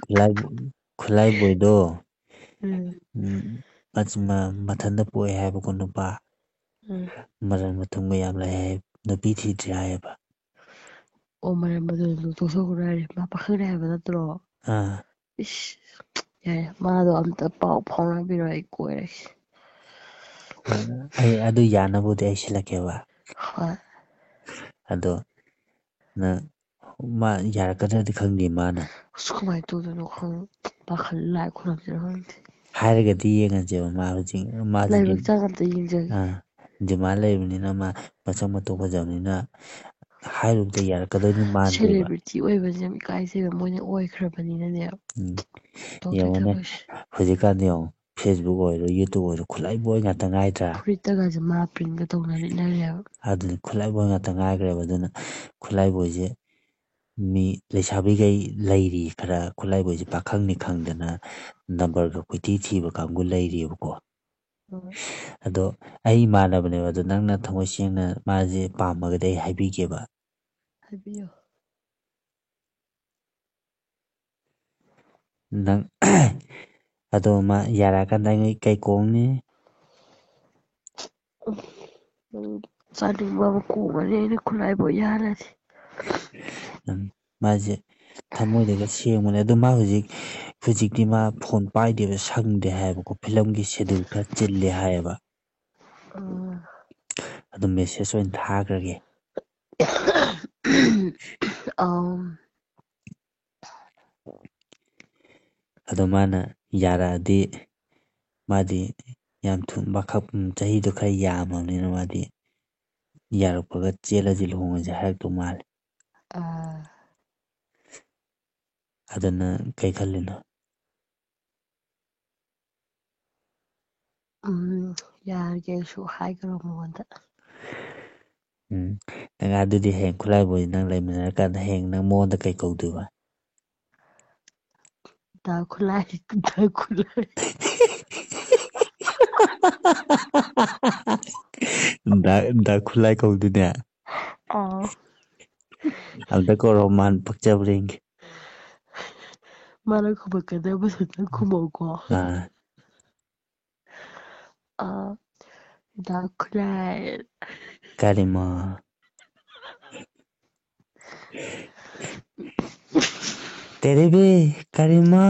ꯈꯨꯠꯂꯥꯏ ꯈꯨꯠꯂꯥꯏꯕꯣꯏꯗꯣ ꯎꯝ ꯃꯊꯟꯇ ꯄꯣꯛꯑꯦ ꯍꯥꯏꯕꯀꯣ ꯅꯨꯄꯥ ꯎꯝ ꯃꯔꯟ ꯃꯊꯨꯝꯒ ꯌꯥꯝ ꯂꯩ ꯍꯥꯏ ꯅꯨꯄꯤ ꯊꯤꯗ꯭ꯔꯤ ꯍꯥꯏꯌꯦꯕ ꯑꯣ ꯃꯔꯝ ꯑꯗꯨ ꯇꯣꯛꯊꯣꯛꯈ꯭ꯔꯣ ꯍꯥꯏꯔꯦ ꯃꯥ ꯄꯥꯈꯪꯔꯦ ꯍꯥꯏꯕ ꯅꯠꯇ꯭ꯔꯣ ꯑꯥ ꯏꯁ ꯌꯥꯏ ꯃꯥꯗꯣ ꯑꯝꯇ ꯄꯥꯎ ꯐꯥꯎꯅꯕꯤꯔꯣ ꯑꯩ ꯀꯣꯏꯔꯛꯀꯦ ꯑꯩ ꯑꯗꯨ ꯌꯥꯅꯕꯕꯨꯗꯤ ꯑꯩ ꯁꯤꯜꯂꯛꯀꯦꯕ ꯍꯣꯏ ꯑꯗꯣ ꯅꯪ ꯃꯥ ꯌꯥꯔꯛꯀꯗ꯭ꯔꯗꯤ ꯈꯪꯗꯦ ꯃꯥꯅ ꯑꯁ ꯀꯃꯥꯏꯅ ꯇꯧꯗꯣꯏꯅꯣ ꯄꯥꯈꯠꯂꯦ ꯂꯥꯏ ꯈꯣꯏꯔꯝꯁꯤꯔ ꯈꯪꯗꯦ ꯍꯥꯏꯔꯒꯗꯤ ꯌꯦꯡꯉꯁꯦꯕ ꯃꯥ ꯍꯧꯖꯤꯛ ꯃꯥꯁꯨ ꯂꯥꯏꯕꯛ ꯆꯥꯡ ꯑꯝꯇ ꯌꯦꯡꯖꯒꯦ ꯗꯤꯃꯥꯟ ꯂꯩꯕꯅꯤꯅ ꯃꯥ ꯃꯁꯛ ꯃꯇꯧ ꯐꯖꯕꯅꯤꯅ ꯍꯥꯏꯔꯨꯕꯗ ꯌꯥꯔꯛꯀꯗꯣꯏꯗꯤ ꯃꯥꯟꯗꯦꯕ ꯁꯦꯂꯦꯕ꯭ꯔꯤꯇꯤ ꯑꯣꯏꯕꯁꯦ ꯌꯥꯝ ꯏꯀꯥꯏꯖꯩꯕ ꯃꯣꯏꯅ ꯑꯣꯏꯈ꯭ꯔꯕꯅꯤꯅꯅꯦ ꯎꯝ ꯇꯧꯗꯣꯏ ꯌꯦꯡꯉꯣꯅꯦ ꯊꯕꯛꯁꯦ ꯍꯧꯖꯤꯛꯀꯥꯟꯗꯤ ꯌꯦꯡꯉꯣ ꯐꯦꯁꯕꯨꯛ ꯑꯣꯏꯔꯣ ꯌꯨꯇꯨꯕ ꯑꯣꯏꯔꯣ ꯈꯨꯠꯂꯥꯏꯕꯣꯏ ꯉꯥꯛꯇ ꯉꯥꯏꯗ꯭ꯔꯥ ꯐꯨꯔꯤꯠꯇꯒꯁꯦ ꯃꯥ ꯄ꯭ꯔꯤꯟꯒ ꯇꯧꯅ ꯂꯤꯠꯅꯔꯦꯕ ꯑꯗꯨꯅꯤ ꯈꯨꯠꯂꯥꯏꯕꯣꯏ ꯉꯥꯛꯇ ꯉꯥꯏꯈ꯭ꯔꯦꯕ ꯑꯗꯨꯅ ꯈꯨꯠꯂꯥꯏꯕꯣꯏꯁꯦ ꯃꯤ ꯂꯩꯁꯥꯕꯤꯈꯩ ꯂꯩꯔꯤ ꯈꯔ ꯈꯨꯠꯂꯥꯏꯕꯁꯦ ꯄꯥꯈꯪꯅꯤ ꯈꯪꯗꯅ ꯅꯝꯕꯔꯒ ꯀꯣꯏꯊꯤ ꯊꯤꯕ ꯀꯥꯡꯕꯨ ꯂꯩꯔꯤꯑꯕꯀꯣ ꯎꯝ ꯑꯗꯣ ꯑꯩ ꯏꯃꯥꯟꯅꯕꯅꯦꯕ ꯑꯗꯣ ꯅꯪꯅ ꯊꯃꯣꯏ ꯁꯦꯡꯅ ꯃꯥꯁꯦ ꯄꯥꯝꯃꯒꯗꯤ ꯑꯩ ꯍꯥꯏꯕꯤꯒꯦꯕ ꯍꯥꯏꯕꯤꯌꯨ ꯅꯪ ꯑꯗꯣ ꯃꯥ ꯌꯥꯔꯛꯑꯀꯥꯟꯗ ꯑꯩ ꯀꯩ ꯀꯣꯡꯅꯤ ꯆꯥꯅꯤꯡꯕ ꯑꯃ ꯀꯣꯡꯉꯅꯤ ꯑꯩꯅ ꯈꯨꯠꯂꯥꯏꯕ ꯌꯥꯜꯂꯗꯤ ꯃꯥꯁꯦ ꯊꯃꯣꯏꯗꯒ ꯁꯦꯡꯕꯅꯦ ꯑꯗꯣ ꯃꯥ ꯍꯧꯖꯤꯛꯇꯤ ꯃꯥ ꯐꯣꯟ ꯄꯥꯏꯗꯦꯕ ꯁꯪꯗꯦ ꯍꯥꯏꯌꯦꯕꯀꯣ ꯐꯤꯂꯝꯒꯤ ꯁꯦꯗꯨꯜ ꯈꯔ ꯆꯤꯜꯂꯦ ꯍꯥꯏꯌꯦꯕ ꯑꯗꯨꯝ ꯃꯦꯁꯦꯖ ꯑꯣꯏꯅ ꯊꯥꯈ꯭ꯔꯒꯦ ꯑ ꯑꯗꯣ ꯃꯥꯅ ꯌꯥꯔꯛꯑꯗꯤ ꯃꯥꯗꯤ ꯌꯥꯝ ꯆꯍꯤꯗꯣ ꯈꯔ ꯌꯥꯝꯃꯕꯅꯤꯅ ꯃꯥꯗꯤ ꯌꯥꯔꯛꯄꯒ ꯆꯦꯜꯂꯁꯤ ꯂꯨꯍꯣꯡꯉꯁꯦ ꯍꯥꯏꯔꯛꯇꯧ ꯃꯥꯜꯂꯦ ꯑꯥ ꯑꯗꯨꯅ ꯀꯩ ꯈꯜꯂꯤꯅꯣ ꯌꯥꯔꯒꯦ ꯑꯩꯁꯨ ꯍꯥꯏꯈ꯭ꯔꯣ ꯃꯉꯣꯟꯗ ꯎꯝ ꯅꯪ ꯑꯗꯨꯗꯤ ꯍꯌꯦꯡ ꯈꯨꯠꯂꯥꯏꯕꯗꯤ ꯅꯪ ꯂꯩꯃꯤꯟꯅꯔꯀꯥꯟꯗ ꯍꯌꯦꯡ ꯅꯪ ꯃꯉꯣꯟꯗ ꯀꯩ ꯀꯧꯗꯣꯏꯕ ꯈꯨꯂꯥꯏ ꯈꯨꯂꯥꯏ ꯈꯨꯠꯂꯥꯏ ꯀꯧꯗꯣꯏꯅꯦ ꯑꯥꯎ ꯑꯝꯇ ꯀꯧꯔꯣ ꯃꯥꯅ ꯄꯛꯆꯕ꯭ꯔ ꯌꯦꯡꯒꯦ ꯃꯥꯅ ꯈꯨꯝꯃꯛꯀꯗꯕꯁꯨ ꯅꯪ ꯈꯨꯝꯃꯣꯀꯣ ꯑꯥ ꯗꯥ ꯈꯨꯂꯥꯏ ꯀꯔꯤꯃꯣ ꯇꯦꯔꯦꯕꯤ ꯀꯔꯤꯃꯣ